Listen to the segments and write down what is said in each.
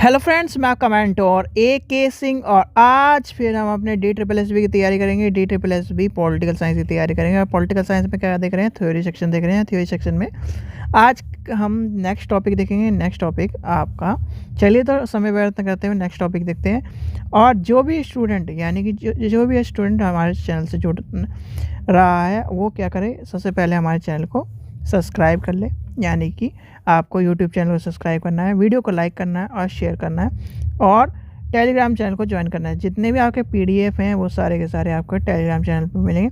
Hello friends, मैं आपका mentor AK Singh और आज फिर हम अपने DSSB की तैयारी करेंगे। DSSB पॉलिटिकल साइंस की तैयारी करेंगे और पॉलिटिकल साइंस में क्या देख रहे हैं, थ्योरी सेक्शन देख रहे हैं। थ्योरी सेक्शन में आज हम नेक्स्ट टॉपिक देखेंगे। नेक्स्ट टॉपिक आपका, चलिए तो समय व्यर्थ करते हुए नेक्स्ट टॉपिक देखते हैं। और जो भी स्टूडेंट यानी कि जो भी स्टूडेंट हमारे चैनल से जुड़ रहा है वो क्या करे, सबसे पहले हमारे चैनल को सब्सक्राइब कर ले। यानी कि आपको यूट्यूब चैनल को सब्सक्राइब करना है, वीडियो को लाइक करना है और शेयर करना है और टेलीग्राम चैनल को ज्वाइन करना है। जितने भी आपके PDF हैं वो सारे के सारे आपको टेलीग्राम चैनल पर मिलेंगे,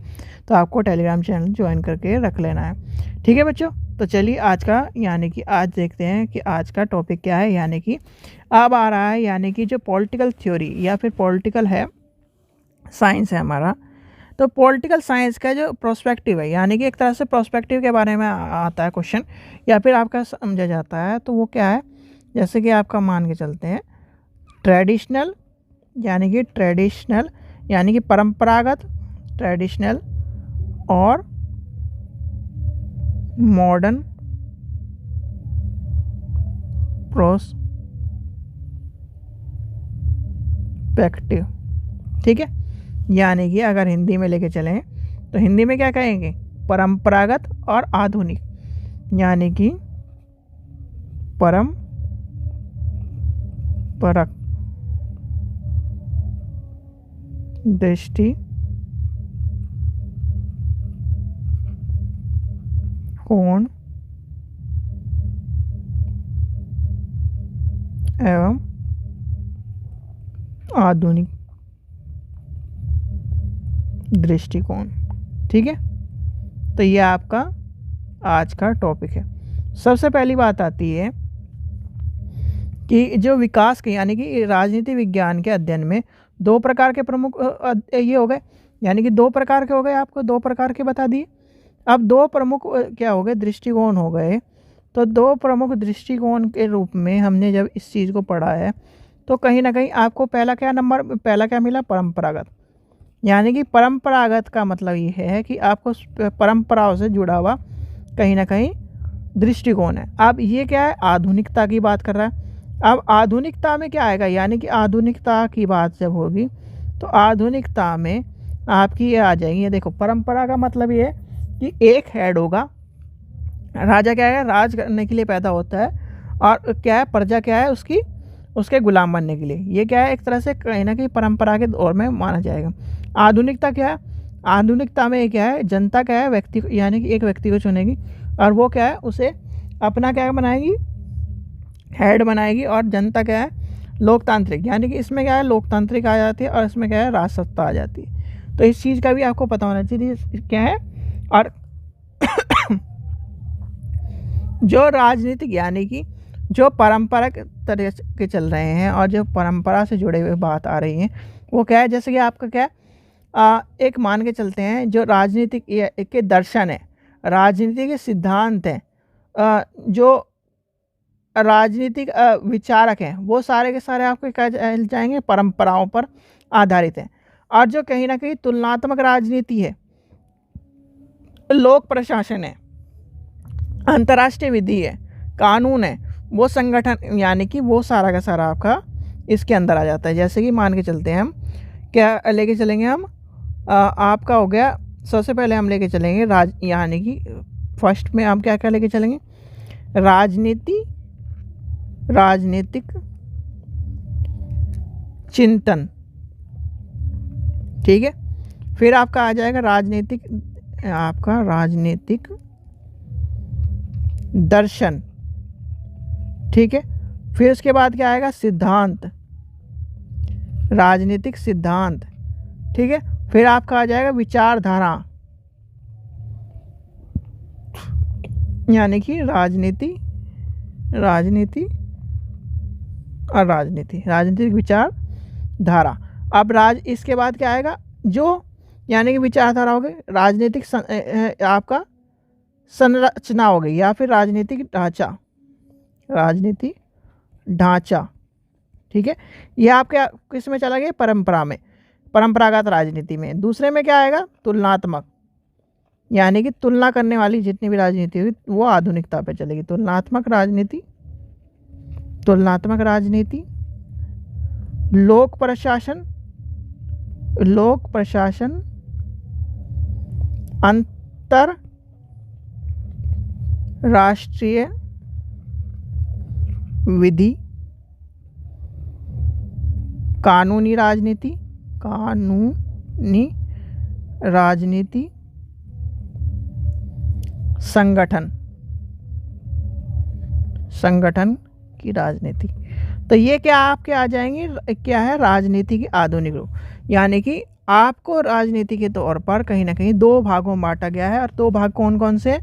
तो आपको टेलीग्राम चैनल ज्वाइन करके रख लेना है। ठीक है बच्चों, तो चलिए आज का यानी कि आज देखते हैं कि आज का टॉपिक क्या है। यानी कि अब आ रहा है यानी कि जो पॉलिटिकल थ्योरी या फिर पॉलिटिकल है साइंस है हमारा, तो पॉलिटिकल साइंस का जो प्रोस्पेक्टिव है यानी कि एक तरह से प्रोस्पेक्टिव के बारे में आता है क्वेश्चन या फिर आपका समझा जाता है। तो वो क्या है, जैसे कि आपका मान के चलते हैं ट्रेडिशनल यानी कि परंपरागत, ट्रेडिशनल और मॉडर्न प्रोस्पेक्टिव। ठीक है, यानी कि अगर हिंदी में लेके चलें तो हिंदी में क्या कहेंगे, परंपरागत और आधुनिक। यानी कि परंपरागत दृष्टिकोण एवं आधुनिक दृष्टिकोण। ठीक है, तो ये आपका आज का टॉपिक है। सबसे पहली बात आती है कि जो विकास के यानी कि राजनीति विज्ञान के अध्ययन में दो प्रकार के प्रमुख ये हो गए, यानी कि दो प्रकार के हो गए, आपको दो प्रकार के बता दिए। अब दो प्रमुख क्या हो गए, दृष्टिकोण हो गए। तो दो प्रमुख दृष्टिकोण के रूप में हमने जब इस चीज़ को पढ़ा है तो कहीं ना कहीं आपको पहला क्या मिला, परंपरागत। यानी कि परंपरागत का मतलब ये है कि आपको परंपराओं से जुड़ा हुआ कहीं ना कहीं दृष्टिकोण है। अब ये क्या है, आधुनिकता की बात कर रहा है। अब आधुनिकता में क्या आएगा, यानी कि आधुनिकता की बात जब होगी तो आधुनिकता में आपकी ये आ जाएगी। ये देखो, परंपरा का मतलब ये है कि एक हेड होगा, राजा क्या है, राज करने के लिए पैदा होता है, और क्या है, प्रजा क्या है उसके गुलाम बनने के लिए। ये क्या है, एक तरह से कहीं ना कहीं परंपरा के दौर में माना जाएगा। आधुनिकता क्या है, आधुनिकता में क्या है, जनता क्या है, व्यक्ति यानी कि एक व्यक्ति को चुनेगी और वो क्या है, उसे अपना क्या बनाएगी, हेड बनाएगी। और जनता क्या है, लोकतांत्रिक, यानी कि इसमें क्या है, लोकतांत्रिक आ जाती है और इसमें क्या है, राजसत्ता आ जाती है। तो इस चीज़ का भी आपको पता होना चाहिए क्या है। और जो राजनीतिक यानी कि जो परंपरा तरह के चल रहे हैं और जो परंपरा से जुड़े हुए बात आ रही हैं वो क्या है, जैसे कि आपका क्या है, एक मान के चलते हैं जो राजनीतिक के दर्शन है, राजनीति के सिद्धांत हैं, जो राजनीतिक विचारक हैं, वो सारे के सारे आपके क्या जाएंगे, परंपराओं पर आधारित हैं। और जो कहीं ना कहीं तुलनात्मक राजनीति है, लोक प्रशासन है, अंतर्राष्ट्रीय विधि है, कानून है, वो संगठन, यानी कि वो सारा का सारा आपका इसके अंदर आ जाता है। जैसे कि मान के चलते हैं हम क्या लेके चलेंगे, हम आपका हो गया, सबसे पहले हम लेके चलेंगे यानी कि फर्स्ट में हम क्या क्या लेके चलेंगे, राजनीतिक चिंतन। ठीक है, फिर आपका आ जाएगा राजनीतिक दर्शन। ठीक है, फिर उसके बाद क्या आएगा, सिद्धांत, राजनीतिक सिद्धांत। ठीक है, फिर आपका आ जाएगा विचारधारा, यानी कि राजनीतिक विचारधारा। अब इसके बाद क्या आएगा, जो यानी कि विचारधारा हो गई, राजनीतिक आपका संरचना हो गई या फिर राजनीतिक ढांचा। ठीक है, यह आपके किस में चला गया, परंपरा में, परंपरागत राजनीति में। दूसरे में क्या आएगा, तुलनात्मक, यानी कि तुलना करने वाली जितनी भी राजनीति हुई वो आधुनिकता पे चलेगी। तुलनात्मक राजनीति लोक प्रशासन अंतरराष्ट्रीय विधि, कानूनी राजनीति, संगठन की राजनीति। तो ये क्या आपके आ जाएंगे, क्या है, राजनीति की आधुनिक रूप। यानी कि आपको राजनीति के तौर पर कहीं ना कहीं दो भागों में बांटा गया है, और दो भाग कौन कौन से?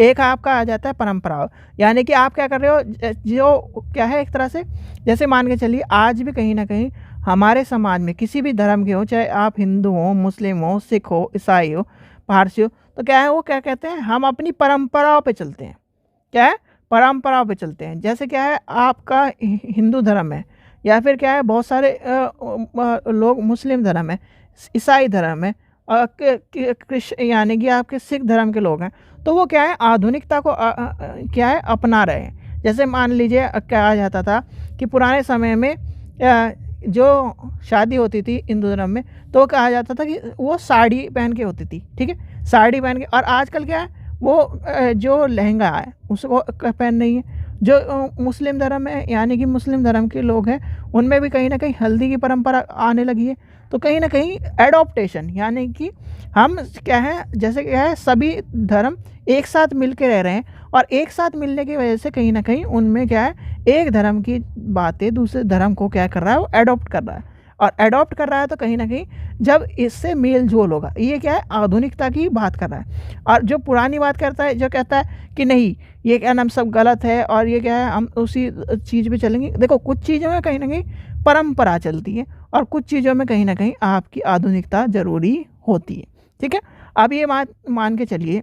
एक आपका आ जाता है परंपरा, यानी कि आप क्या कर रहे हो, जो क्या है एक तरह से, जैसे मान के चलिए आज भी कहीं ना कहीं हमारे समाज में किसी भी धर्म के हो, चाहे आप हिंदू हो, मुस्लिम हो, सिख हो, ईसाई हो, पारसी हो, तो क्या है वो क्या कहते हैं, हम अपनी परंपराओं पे चलते हैं। क्या है? परंपराओं पे चलते हैं। जैसे क्या है आपका हिंदू धर्म है, या फिर क्या है बहुत सारे लोग मुस्लिम धर्म है, ईसाई धर्म है, कृष्ण यानी कि आपके सिख धर्म के लोग हैं, तो वो क्या है आधुनिकता को क्या है अपना रहे हैं। जैसे मान लीजिए कहा जाता था कि पुराने समय में जो शादी होती थी हिंदू धर्म में, तो कहा जाता था कि वो साड़ी पहन के होती थी, ठीक है, साड़ी पहन के। और आजकल क्या है वो जो लहंगा है उसको पहन रही है। जो मुस्लिम धर्म है, यानी कि मुस्लिम धर्म के लोग हैं, उनमें भी कहीं ना कहीं हल्दी की परंपरा आने लगी है। तो कहीं ना कहीं एडॉप्टेशन, यानी कि हम क्या है, जैसे क्या है सभी धर्म एक साथ मिल के रह रहे हैं, और एक साथ मिलने की वजह से कहीं ना कहीं उनमें क्या है, एक धर्म की बातें दूसरे धर्म को क्या कर रहा है, वो एडॉप्ट कर रहा है। और एडॉप्ट कर रहा है तो कहीं ना कहीं जब इससे मेल जोल होगा, ये क्या है आधुनिकता की बात कर रहा है। और जो पुरानी बात करता है, जो कहता है कि नहीं ये क्या नाम सब गलत है, और ये क्या है हम उसी चीज़ पे चलेंगे। देखो कुछ चीज़ों में कहीं ना कहीं परंपरा चलती है, और कुछ चीज़ों में कहीं ना कहीं आपकी आधुनिकता ज़रूरी होती है, ठीक है। अब ये मान के चलिए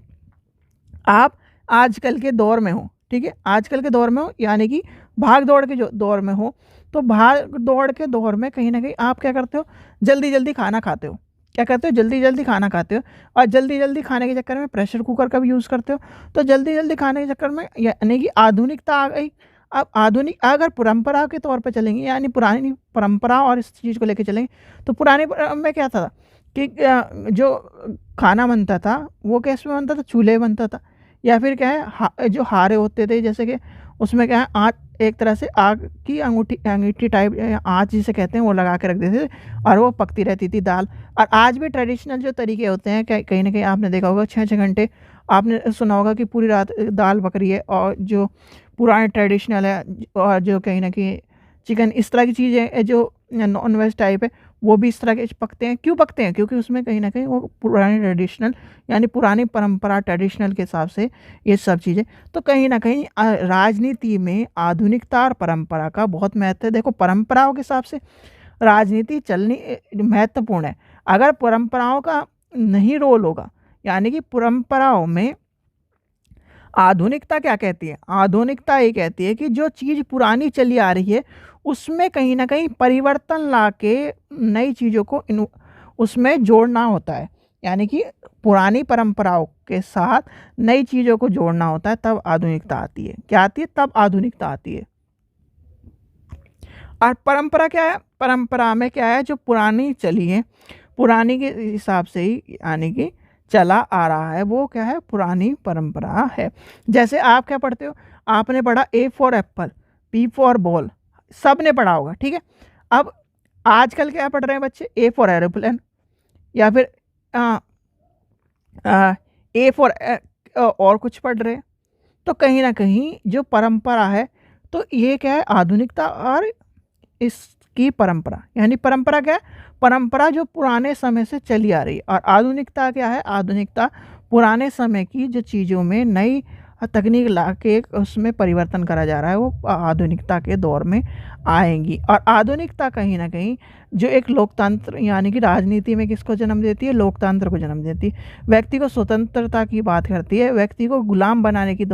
आप आजकल के दौर में हो, ठीक है, आजकल के दौर में हो, यानी कि भाग दौड़ के जो दौर में हो, तो भाग दौड़ के दौर में कहीं ना कहीं आप क्या करते हो, जल्दी जल्दी खाना खाते हो। क्या करते हो? जल्दी जल्दी खाना खाते हो, और जल्दी जल्दी खाने के चक्कर में प्रेशर कुकर का भी यूज़ करते हो। तो जल्दी जल्दी खाने के चक्कर में यानी कि आधुनिकता आ गई। अब आधुनिक अगर परंपरा के तौर पर चलेंगे, यानी पुरानी परंपरा और इस चीज़ को लेकर चलेंगे, तो पुराने में क्या था कि जो खाना बनता था वो कैसे बनता था, चूल्हे बनता था, या फिर क्या है जो हारे होते थे, जैसे कि उसमें क्या है आँच, एक तरह से आग की अंगीठी टाइप आँच जिसे कहते हैं, वो लगा के रख देते थे, और वो पकती रहती थी दाल। और आज भी ट्रेडिशनल जो तरीके होते हैं, कहीं ना कहीं आपने देखा होगा 6-6 घंटे आपने सुना होगा कि पूरी रात दाल पक रही है। और जो पुराने ट्रेडिशनल है, और जो कहीं ना कहीं चिकन इस तरह की चीज़ें जो नॉन वेज टाइप है, वो भी इस तरह के पकते हैं। क्यों पकते हैं? क्योंकि उसमें कहीं ना कहीं वो पुराने ट्रेडिशनल, यानी पुरानी परंपरा ट्रेडिशनल के हिसाब से ये सब चीज़ें। तो कहीं ना कहीं राजनीति में आधुनिकता और परंपरा का बहुत महत्व है। देखो परंपराओं के हिसाब से राजनीति चलनी महत्वपूर्ण है। अगर परंपराओं का नहीं रोल होगा, यानी कि परंपराओं में आधुनिकता क्या कहती है? आधुनिकता ये कहती है कि जो चीज़ पुरानी चली आ रही है उसमें कहीं ना कहीं परिवर्तन ला के नई चीज़ों को उसमें जोड़ना होता है। यानी कि पुरानी परंपराओं के साथ नई चीज़ों को जोड़ना होता है, तब आधुनिकता आती है। क्या आती है? तब आधुनिकता आती है। और परंपरा क्या है? परंपरा में क्या है, जो पुरानी चली है, पुरानी के हिसाब से ही यानी कि चला आ रहा है, वो क्या है, पुरानी परंपरा है। जैसे आप क्या पढ़ते हो, आपने पढ़ा A for apple, B for ball, सब ने पढ़ा होगा, ठीक है। अब आजकल क्या पढ़ रहे हैं बच्चे? ए फॉर एरोप्लेन, या फिर ए फॉर और कुछ पढ़ रहे हैं। तो कहीं ना कहीं जो परंपरा है, तो ये क्या है, आधुनिकता और इसकी परंपरा। यानी परंपरा क्या है? परंपरा जो पुराने समय से चली आ रही है। और आधुनिकता क्या है? आधुनिकता पुराने समय की जो चीज़ों में नई तकनीक ला के उसमें परिवर्तन करा जा रहा है, वो आधुनिकता के दौर में आएंगी। और आधुनिकता कहीं ना कहीं जो एक लोकतंत्र, यानी कि राजनीति में किसको जन्म देती है? लोकतंत्र को जन्म देती है। व्यक्ति को स्वतंत्रता की बात करती है, व्यक्ति को गुलाम बनाने की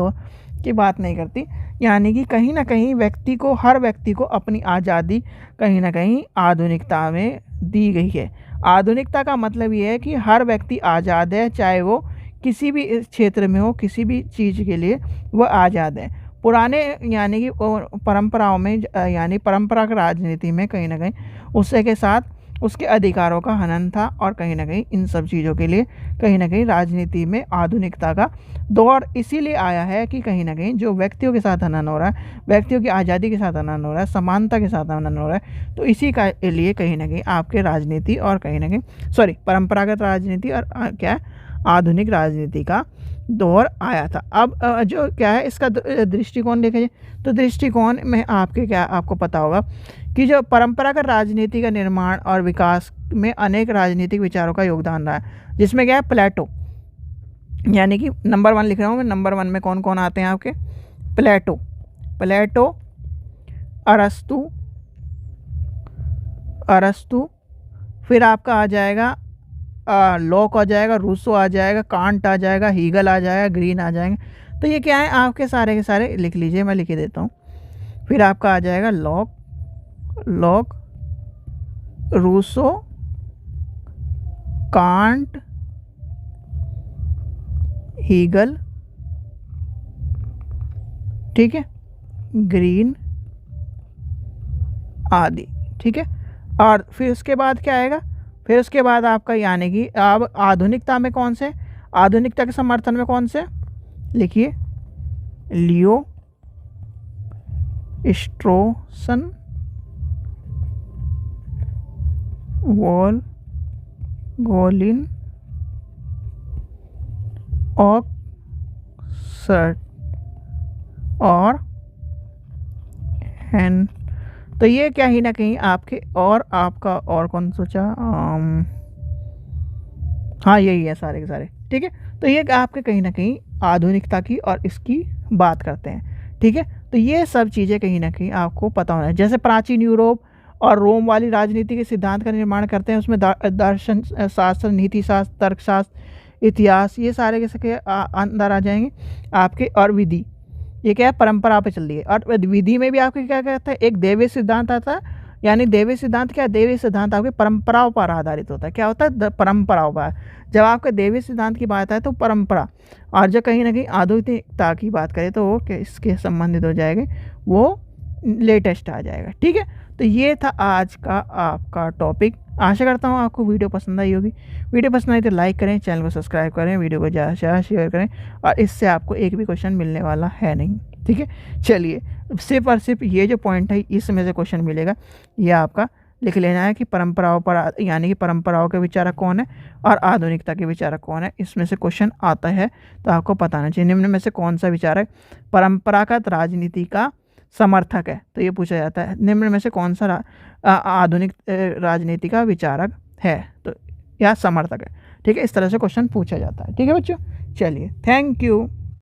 बात नहीं करती। यानी कि कहीं ना कहीं व्यक्ति को, हर व्यक्ति को अपनी आज़ादी कहीं ना कहीं आधुनिकता में दी गई है। आधुनिकता का मतलब ये है कि हर व्यक्ति आज़ाद है, चाहे वो किसी भी क्षेत्र में हो, किसी भी चीज़ के लिए वह आज़ाद है। पुराने यानी कि परंपराओं में यानी परंपरागत राजनीति में कहीं ना कहीं उससे के साथ उसके अधिकारों का हनन था, और कहीं ना कहीं इन सब चीज़ों के लिए कहीं ना कहीं राजनीति में आधुनिकता का दौर इसीलिए आया है कि कहीं ना कहीं जो व्यक्तियों के साथ हनन हो रहा है, व्यक्तियों की आज़ादी के साथ हनन हो रहा है, समानता के साथ हनन हो रहा है, तो इसी का लिए कहीं ना कहीं आपके राजनीति और कहीं ना कहीं परंपरागत राजनीति और क्या आधुनिक राजनीति का दौर आया था। अब जो क्या है इसका दृष्टिकोण देखा जाए तो दृष्टिकोण में आपको पता होगा कि जो परंपरागत राजनीति का निर्माण और विकास में अनेक राजनीतिक विचारों का योगदान रहा है, जिसमें क्या है प्लेटो, यानी कि नंबर 1 लिख रहा हूँ मैं। नंबर 1 में कौन कौन आते हैं आपके? प्लेटो, अरस्तु, फिर आपका आ जाएगा लॉक आ जाएगा, रूसो आ जाएगा, कांट आ जाएगा, हीगल आ जाएगा, ग्रीन आ जाएंगे। तो ये क्या है आपके सारे के सारे लिख लीजिए, मैं लिख ही देता हूँ। फिर आपका आ जाएगा लॉक, रूसो, कांट, हीगल, ठीक है, ग्रीन आदि, ठीक है। और फिर उसके बाद क्या आएगा? फिर उसके बाद आपका यानी कि अब आधुनिकता में कौन से, आधुनिकता के समर्थन में कौन से लिखिए? लियो स्ट्रॉसन, गोलिन, ऑक्सफोर्ड और हैन। तो ये क्या ही ना कहीं आपके और आपका और कौन सोचा? हाँ यही है सारे के सारे, ठीक है। तो ये आपके कहीं ना कहीं आधुनिकता की और इसकी बात करते हैं, ठीक है। तो ये सब चीज़ें कहीं ना कहीं आपको पता होना है। जैसे प्राचीन यूरोप और रोम वाली राजनीति के सिद्धांत का निर्माण करते हैं, उसमें दर्शन शास्त्र, नीति शास्त्र, तर्कशास्त्र, इतिहास, ये सारे के सके अंदर आ जाएंगे आपके। और विधि, ये क्या है परंपरा पे चल रही है। और विधि में भी आपके क्या कहता है? एक दैवीय सिद्धांत आता है, यानी दैवीय सिद्धांत क्या? दैवीय सिद्धांत आपके परंपराओं पर आधारित होता है। क्या होता है? परंपराओं पर। जब आपके दैवीय सिद्धांत की बात आए तो परंपरा, और जब कहीं ना कहीं आधुनिकता की बात करें तो वो इसके संबंधित हो जाएगा, वो लेटेस्ट आ जाएगा, ठीक है। तो ये था आज का आपका टॉपिक। आशा करता हूँ आपको वीडियो पसंद आई होगी। वीडियो पसंद आई तो लाइक करें, चैनल को सब्सक्राइब करें, वीडियो को ज़्यादा से ज़्यादा शेयर करें, और इससे आपको एक भी क्वेश्चन मिलने वाला है नहीं, ठीक है। चलिए, सिर्फ और सिर्फ ये जो पॉइंट है इसमें से क्वेश्चन मिलेगा, ये आपका लिख लेना है कि परंपराओं पर यानी कि परंपराओं के विचारक कौन है और आधुनिकता के विचारक कौन है, इसमें से क्वेश्चन आता है तो आपको बताना चाहिए निम्न में से कौन सा विचारक परंपरागत राजनीति का समर्थक है। तो ये पूछा जाता है निम्न में से कौन सा आधुनिक राजनीति का विचारक है तो या समर्थक है, ठीक है। इस तरह से क्वेश्चन पूछा जाता है, ठीक है बच्चों। चलिए, थैंक यू।